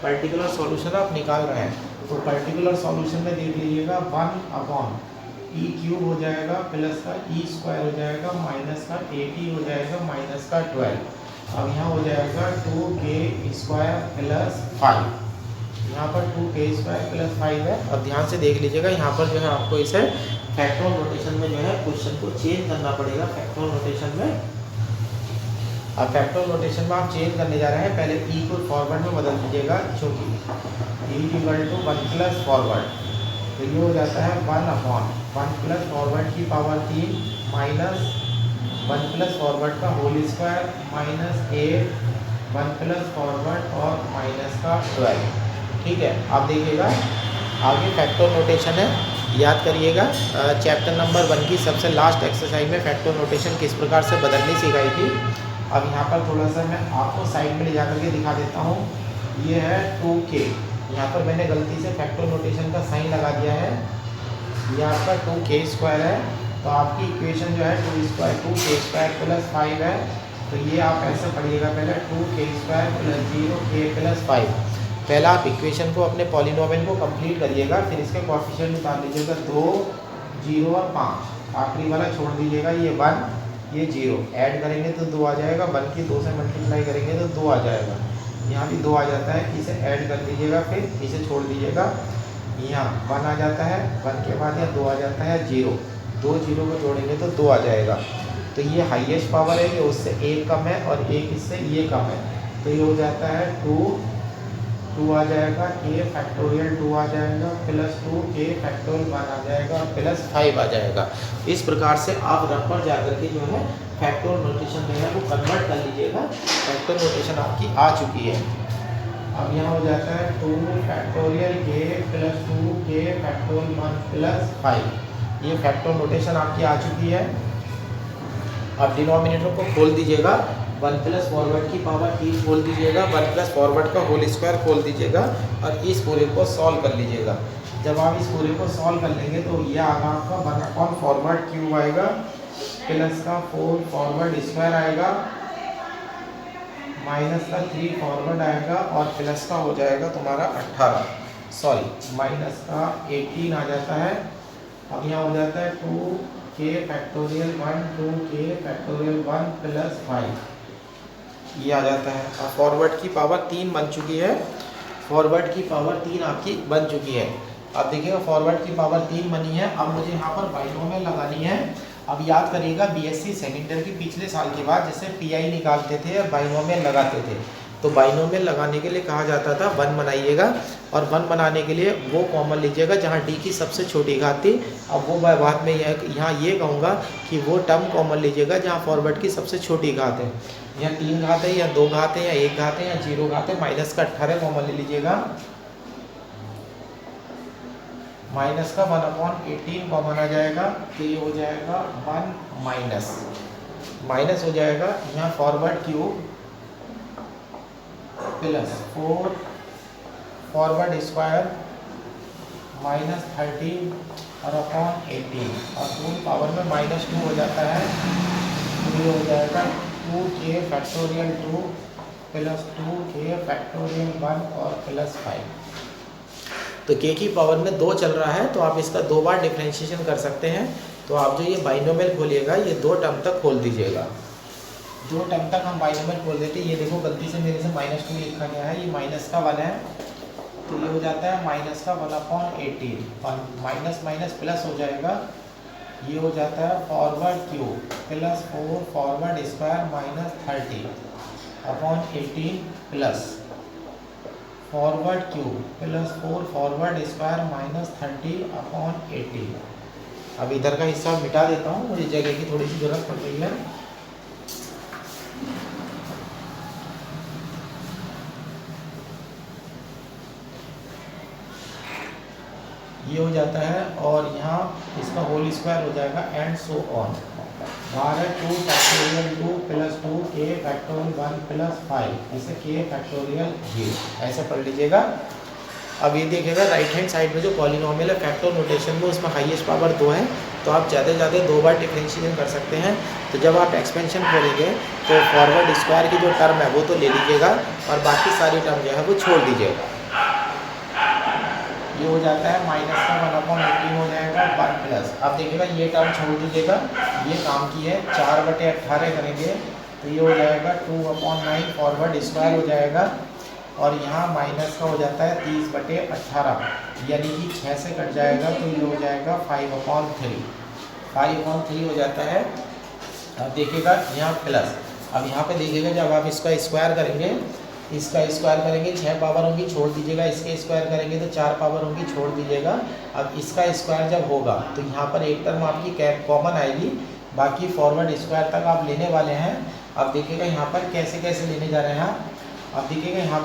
पर्टिकुलर सॉल्यूशन आप निकाल रहे हैं, तो पर्टिकुलर सॉल्यूशन में देख लीजिएगा 1/e³ हो जाएगा, प्लस का e² हो जाएगा, माइनस का 8e हो जाएगा, माइनस का 12। अब यहाँ हो जाएगा 2k² प्लस 5, यहाँ पर 2k² प्लस 5 है। अब ध्यान से देख लीजिएगा, यहाँ पर जो है आपको इसे फैक्टोरियल नोटेशन में जो है क्वेश्चन को चेंज करना पड़ेगा। फैक्टोरियल नोटेशन में, अब फैक्टोरियल नोटेशन में आप चेंज करने जा रहे हैं, पहले e को फॉरवर्ड में बदल दीजिएगा, क्योंकि e = 1 प्लस फॉरवर्ड, तो ये हो जाता है 1/1 प्लस फॉरवर्ड की पावर 3 माइनस 1 प्लस फॉरवर्ड का whole square minus 8 1 plus forward और माइनस का 12। ठीक है, आप देखिएगा आगे फैक्टोरियल नोटेशन है, याद करिएगा। चैप्टर नंबर 1 की सबसे लास्ट एक्सरसाइज में फैक्टोरियल नोटेशन किस प्रकार से बदलनी सिखाई थी। अब यहाँ पर थोड़ा सा मैं आपको साइड में ले जा करके दिखा देता हूँ। ये है 2k, यहाँ पर मैंने गलती से फैक्टोरियल नोटेशन का साइन लगा दिया है, ये आपका 2k² है, तो आपकी इक्वेशन जो है 2k² प्लस 5 है, तो ये आप ऐसे पढ़िएगा, पहले 2k² प्लस 0k प्लस 5। पहला आप इक्वेशन को अपने पॉलिनोमियल को कंप्लीट करिएगा, फिर इसके कोएफिशिएंट उतार लीजिएगा 2, 0 और 5, आखिरी वाला छोड़ दीजिएगा, ये 1 ये 0, ऐड करेंगे तो 2 आ जाएगा, 1 की 2 से मल्टीप्लाई करेंगे तो 2 आ जाएगा, यहाँ भी 2 आ जाता है, इसे ऐड कर दीजिएगा, फिर इसे छोड़ दीजिएगा, यहाँ 1 आ जाता है, 1 के बाद यहाँ 2 आ जाता है 0, 2 0 को जोड़ेंगे तो 2 आ जाएगा। तो ये हाईएस्ट पावर है, ये उससे 1 कम है और 1 इससे ये कम है, तो ये हो जाता है 2 आ जाएगा, k फैक्टोरियल 2 आ जाएगा, प्लस 2k फैक्टोरियल 1 आ जाएगा, प्लस 5 आ जाएगा। इस प्रकार से आप रफ पर जाकर के जो है फैक्टोरियल नोटेशन में है वो कन्वर्ट कर लीजिएगा। फैक्टोरियल नोटेशन आपकी आ चुकी है। अब यहाँ हो जाता है 2 factorial k plus 2k factorial 1 plus 5, ये फैक्टोरियल नोटेशन आपकी आ चुकी है। अब डिनोमिनेटर को खोल दीजिएगा, 1 प्लस फॉरवर्ड की पावर 3 खोल दीजिएगा, 1 प्लस फॉरवर्ड का होल स्क्वायर खोल दीजिएगा और इस पूरे को सॉल्व कर लीजिएगा। जब आप इस पूरे को सॉल्व कर लेंगे तो ये आगा आपका 1 फॉरवर्ड क्यूब आएगा प्लस का 4 फॉरवर्ड स्क्वायर आएगा माइनस का 3 फॉरवर्ड आएगा और प्लस का हो जाएगा तुम्हारा 18 माइनस का 18 आ जाता है। अब यहाँ हो जाता है 2k factorial 1 2k factorial 1 plus 5 ये आ जाता है। अब फॉरवर्ड की पावर 3 बन चुकी है, फॉरवर्ड की पावर 3 आपकी बन चुकी है। अब देखिएगा फॉरवर्ड की पावर 3 बनी है। अब मुझे यहाँ पर बाइनोमियल लगानी है। अब याद करिएगा बीएससी सेकेंड ईयर की पिछले साल के बाद जैसे पीआई निकालते थे या बाइनोमियल लगाते थे, तो बाइनोमियल लगाने के लिए कहा जाता था 1 बनाइएगा और 1 बनाने के लिए वो कॉमन लीजिएगा जहाँ डी की सबसे छोटी घात थी। अब वो बाद में यहाँ ये कहूँगा कि वो टर्म कॉमन लीजिएगा जहाँ फॉरवर्ड की सबसे छोटी घात है, या 3 घात है या 2 घात है या 1 घात है या 0 घात है। माइनस का 18 कॉमन ले लीजिएगा, माइनस का 1/18 कॉमन आ जाएगा तो ये हो जाएगा 1 माइनस हो जाएगा यहाँ forward cube plus 4 forward square minus 13 और अपॉन 18 और फुल पावर में -2 हो जाता है तो ये हो जाएगा 2k factorial 2 plus 2k factorial 1 और प्लस 5। तो k की पावर में 2 चल रहा है तो आप इसका 2 बार डिफरेंशिएशन कर सकते हैं। तो आप जो ये बाइनोमियल खोलिएगा ये 2 टर्म तक खोल दीजिएगा। 2 टर्म तक हम बाइनोमियल खोल देते हैं। ये देखो गलती से मेरे से -2 लिखा गया है, ये माइनस का 1 है तो ये हो जाता है माइनस का 1/18 और माइनस माइनस प्लस हो जाएगा, ये हो जाता है forward cube plus 4 forward square minus 30 upon 18 plus forward cube plus 4 forward square minus 30 upon 18। अब इधर का हिस्सा मिटा देता हूँ, मुझे जगह की थोड़ी सी जरूरत पड़ रही है। ये हो जाता है और यहाँ इसका होल स्क्वायर हो जाएगा एंड सो ऑन। बाहर है 2 factorial 2 plus 2k factorial 1 plus 5 इसे k फैक्टोरियल 0 ऐसे पढ़ लीजिएगा। अब ये देखिएगा राइट हैंड साइड में जो पॉलिनोमियल है फैक्टर नोटेशन में उसमें हाईएस्ट पावर 2 है तो आप ज़्यादा से ज़्यादा 2 बार डिफरेंशिएशन कर सकते हैं। तो जब आप एक्सपेंशन खोलेंगे तो फॉरवर्ड स्क्वायर की जो टर्म है वो तो ले लीजिएगा और बाकी सारी टर्म जो है वो छोड़ दीजिएगा। ये हो जाता है माइनस का 1/18 हो जाएगा 1 प्लस। अब देखिएगा ये टर्म छोड़ दीजिएगा, ये काम की है 4/18 करेंगे तो ये हो जाएगा 2/9 फॉरवर्ड स्क्वायर हो जाएगा और यहाँ माइनस का हो जाता है 30/18 यानी कि 6 से कट जाएगा तो ये हो जाएगा 5/3 हो जाता है। अब देखिएगा यहाँ प्लस, अब यहाँ पे देखिएगा जब आप इसका स्क्वायर करेंगे, इसका स्क्वायर करेंगे 6 पावर होंगी छोड़ दीजिएगा, इसके स्क्वायर करेंगे तो 4 पावर होंगी छोड़ दीजिएगा। अब इसका स्क्वायर जब होगा तो यहाँ पर एक टर्म आपकी कॉमन आएगी, बाकी फॉरवर्ड स्क्वायर तक आप लेने वाले हैं। अब देखिएगा यहाँ पर कैसे कैसे लेने जा रहे हैं। अब देखिएगा यहाँ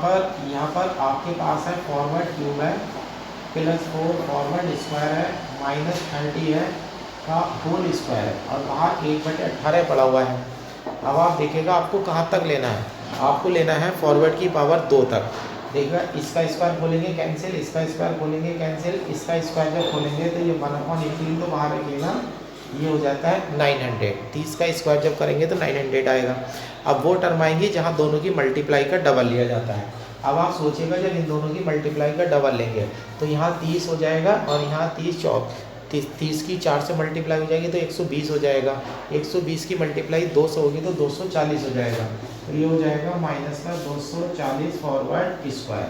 पर आपके पास है फॉरवर्ड क्यूब है प्लस 4 फॉरवर्ड स्क्वायर है माइनस 30 है का होल स्क्वायर है और बाहर 1/18 पड़ा हुआ है। अब आप देखिएगा आपको कहाँ तक लेना है, आपको लेना है फॉरवर्ड की पावर 2 तक। देखिएगा इसका स्क्वायर खोलेंगे कैंसिल, इसका स्क्वायर खोलेंगे कैंसिल, इसका स्क्वायर जब खोलेंगे तो ये 1/18 तो बाहर रखिएगा, ये हो जाता है 900। 30 का स्क्वायर जब करेंगे तो 900 आएगा। अब वो टर्म आएंगी जहाँ दोनों की मल्टीप्लाई का डबल लिया जाता है। अब आप सोचिएगा जब इन दोनों की मल्टीप्लाई का डबल लेंगे तो यहाँ 30 हो जाएगा और यहाँ 30 की 4 से मल्टीप्लाई हो जाएगी तो 120 हो जाएगा, 120 की मल्टीप्लाई 200 होगी तो 240 हो जाएगा तो ये हो जाएगा माइनस का 240 फॉरवर्ड स्क्वायर।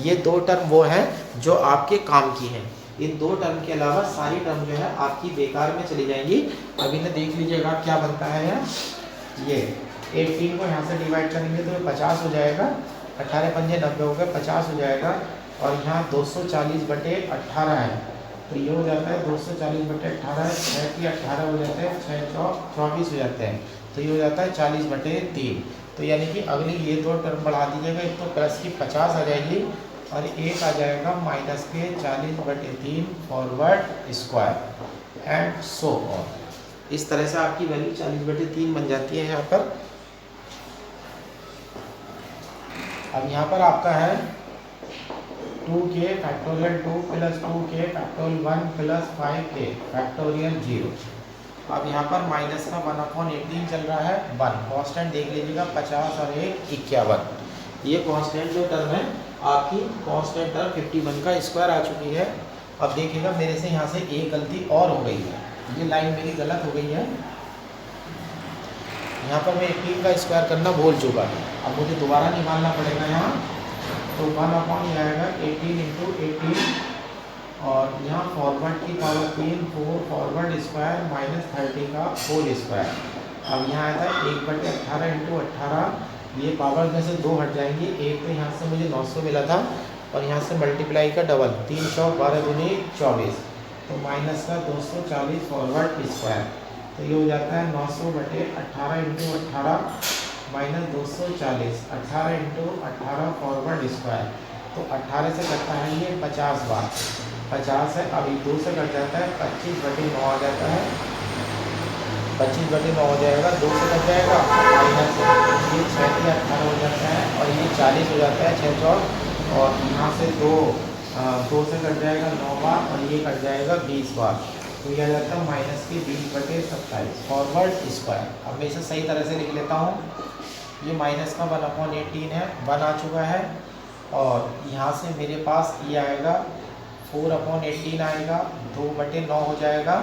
ये 2 टर्म वो हैं जो आपके काम की हैं। इन 2 टर्म के अलावा सारी टर्म जो है आपकी बेकार में चली जाएंगी। अब इन्हें देख लीजिएगा क्या बनता है यार, ये 18 को यहाँ से डिवाइड करेंगे तो 50 हो जाएगा, 18 पंजे 90 हो गए 50 हो जाएगा और यहाँ 240/18 है तो ये हो जाता है 240/18 है, 6 की 18 हो जाते हैं, 6 चौक 24 हो जाते हैं तो ये हो जाता है 40/3। तो यानी कि अगली ये 2 टर्म बढ़ा दीजिएगा, एक तो प्लस की 50 आ जाएगी और एक आ जाएगा माइनस के 40/3 forward square and so on. इस तरह से आपकी वैल्यू 40/3 बन जाती है यहाँ पर। अब यहाँ पर आपका है 2k factorial 2 plus 2k factorial 1 plus 5k factorial 0। अब यहाँ पर माइनस का 1/18 चल रहा है 1। कांस्टेंट देख लीजिएगा 50 और 1 51। ये कांस्टेंट जो टर्म है आपकी कांस्टेंट टर्म 51 का स्क्वायर आ चुकी है। अब देखिएगा मेरे से यहाँ से एक गलती और हो गई है, ये लाइन मेरी गलत हो गई है। यहाँ पर मैं 18 का स्क्वायर करना भूल चुका है, अब मुझे दोबारा निकालना पड़ेगा यहाँ। तो 1 ये आएगा 18 इंटू 18 और यहाँ फॉरवर्ड की पावर 3 4 फॉरवर्ड स्क्वायर माइनस 30 का होल स्क्वायर। अब यहाँ आया था 1/18 इंटू 18, ये पावर में से 2 हट जाएंगी, एक तो यहाँ से मुझे 900 मिला था और यहाँ से मल्टीप्लाई का डबल 3 चौक 12 दूनी 24, तो माइनस का 240 फॉरवर्ड स्क्वायर। तो ये हो जाता है 900/18 into 18 minus 240 18 into 18 forward square. तो 18 से कटता है ये 50 बार, 50 है। अभी 2 से कट जाता है 25/9 आ जाता है, 25/9 हो जाएगा, 2 से कट जाएगा माइनस ये 6 के 18 हो जाता है और ये 40 हो जाता है 6 चौक, और यहाँ से 2 से कट जाएगा 9 बार और ये कट जाएगा 20 बार। तो यह आ जाता है माइनस की 20/27 फॉरवर्ड स्क्वायर। अब मैं इसे सही तरह से लिख लेता हूँ। ये माइनस का 1/18 है, 1 आ चुका है और यहाँ से मेरे पास ये आएगा 4/18 आएगा, 2/9 हो जाएगा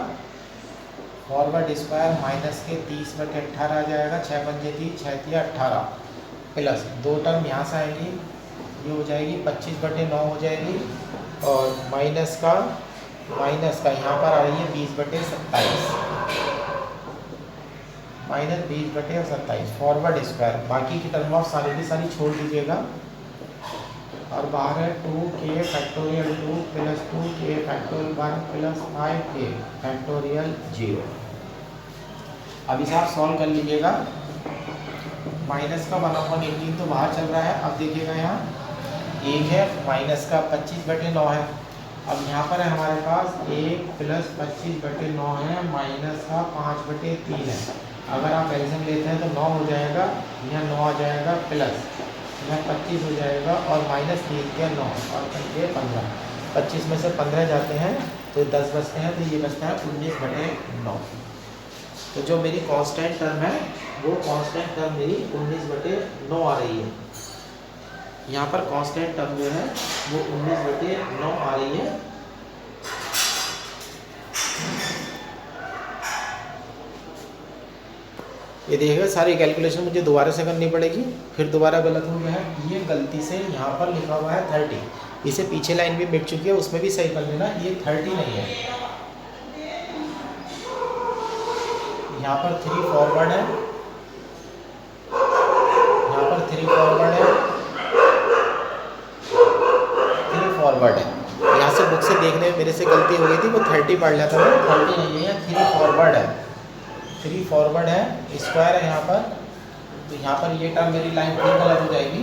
फॉरवर्ड स्क्वायर माइनस के 30/18 आ जाएगा, 6 पंजे 30 6 तिया 18 प्लस 2 टर्म यहाँ से आएगी, ये हो जाएगी 25/9 हो जाएगी और माइनस का यहाँ पर आ रही है 20/27 माइनस 20/27 फॉरवर्ड स्क्वायर। बाकी की टर्म आप सारी की सारी छोड़ दीजिएगा और बाहर है 2k factorial 2 plus 2k factorial 1 plus 5k factorial 0। अब इसे आप सॉल्व कर लीजिएगा। माइनस का 1/18 तो बाहर चल रहा है। अब देखिएगा यहाँ एक है माइनस का 25/9 है। अब यहाँ पर है हमारे पास 1 प्लस 25/9 है माइनस का 5/3 है। अगर आप एल्सियम लेते हैं तो 9 हो जाएगा, यहाँ 9 आ जाएगा प्लस यहाँ 25 हो जाएगा और माइनस 3 के 9 और 15, 25 में से 15 जाते हैं तो 10 बचते हैं, तो ये बचता है 19/9। तो जो मेरी कांस्टेंट टर्म है वो कांस्टेंट टर्म मेरी 19/9 आ रही है। यहाँ पर कांस्टेंट टर्म जो है वो 19/9 आ रही है। ये देखिएगा सारी कैलकुलेशन मुझे दोबारा से करनी पड़ेगी, फिर दोबारा गलत हो गया है। ये गलती से यहाँ पर लिखा हुआ है 30, इसे पीछे लाइन भी मिट चुकी है, उसमें भी सही कर लेना, ये 30 नहीं है। यहाँ पर 3 फॉरवर्ड है, यहाँ पर 3 फॉरवर्ड है, 3 फॉरवर्ड है। यहाँ से बुक से देखने में मेरे से गलती हो गई थी, वो 30 पढ़ लिया था मैं, 30 नहीं है, 3 फॉरवर्ड है, 3 फॉरवर्ड है, स्क्वायर है यहाँ पर। तो यहाँ पर ये टर्म मेरी लाइन पूरी गलत हो जाएगी।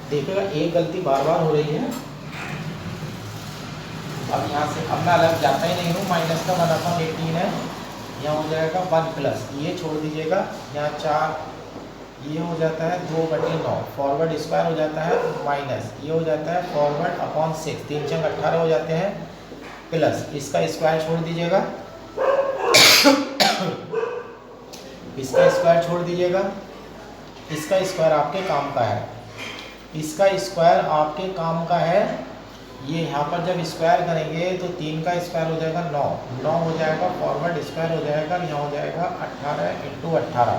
देखिएगा एक गलती बार बार हो रही है। अब यहाँ से अब मैं अलग जाता ही नहीं हूँ, माइनस का 1/18 है, यहाँ हो जाएगा 1 प्लस ये छोड़ दीजिएगा, यहाँ 4 ये हो जाता है 2/9 फॉरवर्ड स्क्वायर हो जाता है माइनस ये हो जाता है फॉरवर्ड अपॉन 6 3 छंग 18 हो जाते हैं प्लस इसका स्क्वायर छोड़ दीजिएगा इसका स्क्वायर छोड़ दीजिएगा, इसका स्क्वायर आपके काम का है, इसका स्क्वायर आपके काम का है। ये यहाँ पर जब स्क्वायर करेंगे तो 3 का स्क्वायर हो जाएगा 9 हो जाएगा फॉरवर्ड स्क्वायर हो जाएगा, यहाँ हो जाएगा 18 इंटू 18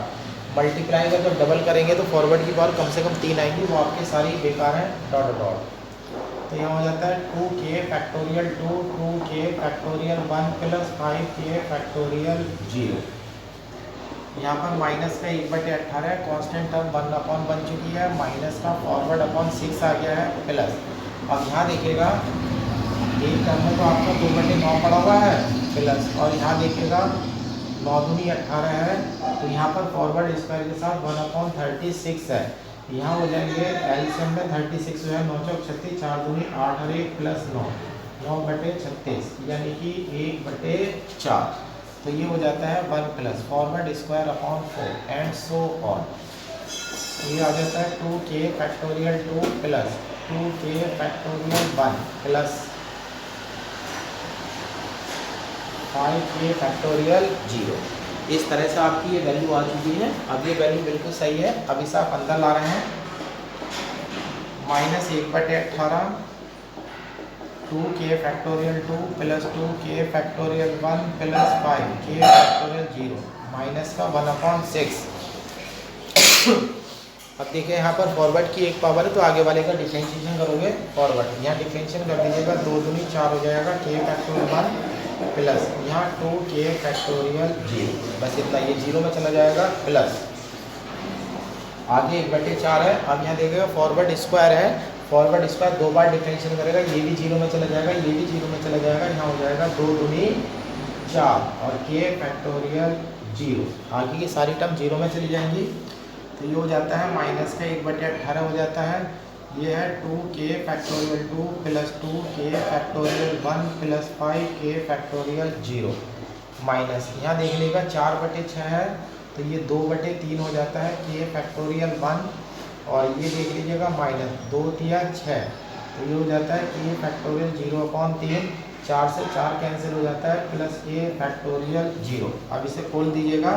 मल्टीप्लाई का जब डबल करेंगे तो फॉरवर्ड की पावर कम से कम 3 आएंगी, वो आपके सारी बेकार हैं डॉट डॉट। तो यहाँ हो जाता है 2k factorial 2 2k factorial 1 plus 5k factorial 0। यहाँ पर माइनस का 1/18 है, कॉन्स्टेंट टर्म 1/1 बन चुकी है, माइनस का फॉरवर्ड अपॉन 6 आ गया है प्लस। अब यहाँ देखिएगा एक टर्म में तो आपका 2/9 पड़ा हुआ है प्लस, और यहाँ देखिएगा 9 दूनी 18 है, तो यहाँ पर फॉरवर्ड स्क्वायर के साथ 1/36 है। यहाँ हो जाएंगे एलसीएम में 36 जो है 9 चौक 36 4 दूनी 8 और 1 प्लस 9 9/36 यानी कि 1/4। तो ये हो जाता है 1 plus forward square upon 4 and so on. ये आ जाता है 2k factorial 2 plus 2k factorial 1 plus 5k factorial 0। इस तरह से आपकी ये वैल्यू आ चुकी है। अब ये वैल्यू बिल्कुल सही है। अब इसे आप अंदर ला रहे हैं, -1/18 2k factorial 2 plus 2k factorial 1 plus 5k factorial 0 minus का 1/6। अब देखिए यहाँ पर फॉरवर्ड की एक पावर है तो आगे वाले का डिफरेंशिएशन करोगे फॉरवर्ड। यहाँ डिफरेंशिएशन कर दीजिएगा, 2 दूनी 4 हो जाएगा, k फैक्टोरियल 1 प्लस यहाँ 2k फैक्टोरियल 0, बस इतना, ये 0 में चला जाएगा प्लस आगे 1/4 है। अब यहाँ देखिएगा फॉरवर्ड स्क्वायर है, फॉरवर्ड स्क्वायर 2 बार डिफरेंशिएशन करेगा, ये भी 0 में चला जाएगा, ये भी 0 में चला जाएगा, यहाँ हो जाएगा 2 दूनी 4 और k फैक्टोरियल 0। आगे की सारी टर्म 0 में चली जाएंगी तो ये हो जाता है माइनस का 1/18 हो जाता है। ये है 2k factorial 2 plus 2k factorial 1 plus 5k factorial 0 minus यहाँ देख लीजिएगा 4/6 है तो ये 2/3 हो जाता है k फैक्टोरियल 1 और ये देख लीजिएगा माइनस 2 तिया 6 तो ये हो जाता है k फैक्टोरियल 0/3, 4 से 4 कैंसिल हो जाता है प्लस k फैक्टोरियल 0। अब इसे खोल दीजिएगा,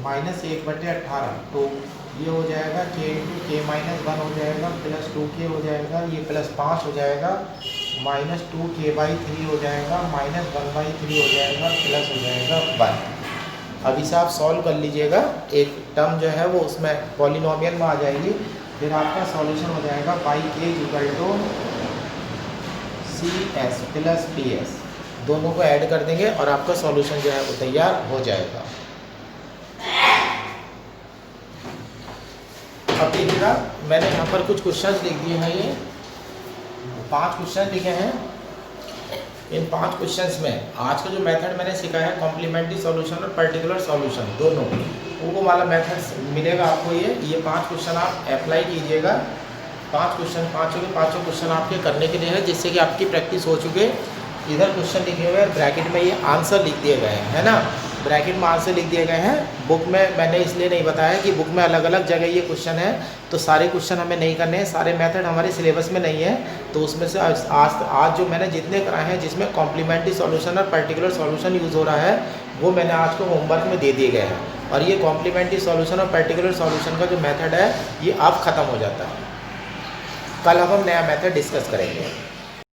-1/18 तो ये हो जाएगा k इंटू k माइनस 1 हो जाएगा प्लस 2k हो जाएगा, ये प्लस 5 हो जाएगा, -2k/3 हो जाएगा, -1/3 हो जाएगा, प्लस हो जाएगा 1। अब इसे आप सॉल्व कर लीजिएगा, एक टर्म जो है वो उसमें पॉलिनोमियल में आ जाएगी, फिर आपका सॉल्यूशन हो जाएगा k = CS प्लस PS, दोनों को ऐड कर देंगे और आपका सॉल्यूशन जो है वो तैयार हो जाएगा। अब देखिएगा मैंने यहाँ पर कुछ क्वेश्चंस लिख दिए हैं, ये 5 क्वेश्चन लिखे हैं। इन 5 क्वेश्चंस में आज का जो मेथड मैंने सिखाया है कॉम्प्लीमेंट्री सॉल्यूशन और पर्टिकुलर सॉल्यूशन दोनों, वो वाला मेथड मिलेगा आपको। ये 5 क्वेश्चन आप अप्लाई कीजिएगा। 5 क्वेश्चन, पाँचों क्वेश्चन आपके करने के लिए है, जिससे कि आपकी प्रैक्टिस हो चुके। इधर क्वेश्चन लिखे हुए हैं, ब्रैकेट में ये आंसर लिख दिए गए हैं, है ना, ब्रैकेट में आंसर लिख दिए गए हैं। बुक में मैंने इसलिए नहीं बताया कि बुक में अलग अलग जगह ये क्वेश्चन है तो सारे क्वेश्चन हमें नहीं करने हैं, सारे मेथड हमारे सिलेबस में नहीं है। तो उसमें से आज जो मैंने जितने कराए हैं जिसमें कॉम्प्लीमेंट्री सॉल्यूशन और पर्टिकुलर सॉल्यूशन यूज़ हो रहा है वो मैंने आज को होमवर्क में दे दिए गए हैं। और ये कॉम्प्लीमेंट्री सॉल्यूशन और पर्टिकुलर सॉल्यूशन का जो मेथड है ये अब ख़त्म हो जाता है। कल हम नया मेथड डिस्कस करेंगे।